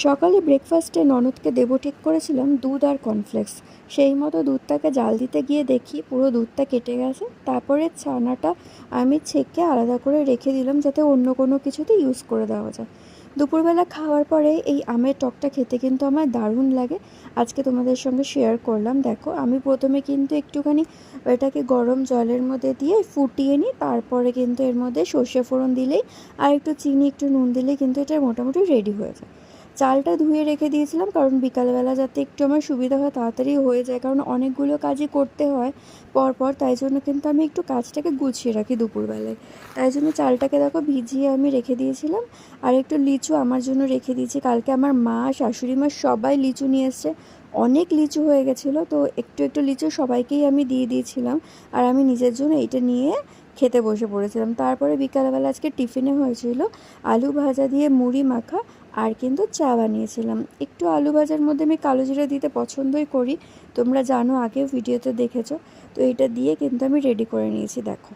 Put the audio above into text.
সকালে ব্রেকফাস্টে ননদকে দেবো ঠিক করেছিলাম দুধ আর কর্নফ্লেক্স। সেই মতো দুধটাকে জাল দিতে গিয়ে দেখি পুরো দুধটা কেটে গেছে। তারপরে ছানাটা আমি ছেঁকে আলাদা করে রেখে দিলাম যাতে অন্য কোনো কিছুতে ইউজ করে দেওয়া যায়। দুপুরবেলা খাওয়ার পরে এই আমের টকটা খেতে কিন্তু আমার দারুণ লাগে। আজকে তোমাদের সঙ্গে শেয়ার করলাম। দেখো, আমি প্রথমে কিন্তু একটুখানি এটাকে গরম জলের মধ্যে দিয়ে ফুটিয়ে নিই, তারপরে কিন্তু এর মধ্যে সর্ষে ফোড়ন দিলেই আর একটু চিনি একটু নুন দিলেই কিন্তু এটা মোটামুটি রেডি হয়ে যায়। চালটা ধুয়ে রেখে দিয়েছিলাম কারণ বিকালবেলা যাতে একটু আমার সুবিধা হয়, তাড়াতাড়ি হয়ে যায়, কারণ অনেকগুলো কাজই করতে হয় পরপর। তাই জন্য কিন্তু আমি একটু কাজটাকে গুছিয়ে রাখি দুপুরবেলায়। তাই জন্য চালটাকে দেখো ভিজিয়ে আমি রেখে দিয়েছিলাম। আর একটু লিচু আমার জন্য রেখে দিয়েছি। কালকে আমার মা, শাশুড়ি মা সবাই লিচু নিয়ে এসছে। অনেক লিচু হয়ে গেছিলো, তো একটু একটু লিচু সবাইকেই আমি দিয়ে দিয়েছিলাম। আর আমি নিজের জন্য এইটা নিয়ে খেতে বসে পড়েছিলাম। তারপরে বিকালবেলা আজকে টিফিনে হয়েছিল আলু ভাজা দিয়ে মুড়ি মাখা, আর কিন্তু চা বানিয়েছিলাম। একটু আলু ভাজার মধ্যে আমি কালো জিরা দিতে পছন্দই করি, তোমরা জানো, আগেও ভিডিওতে দেখেছো। তো এটা দিয়ে কিন্তু আমি রেডি করে নিয়েছি, দেখো।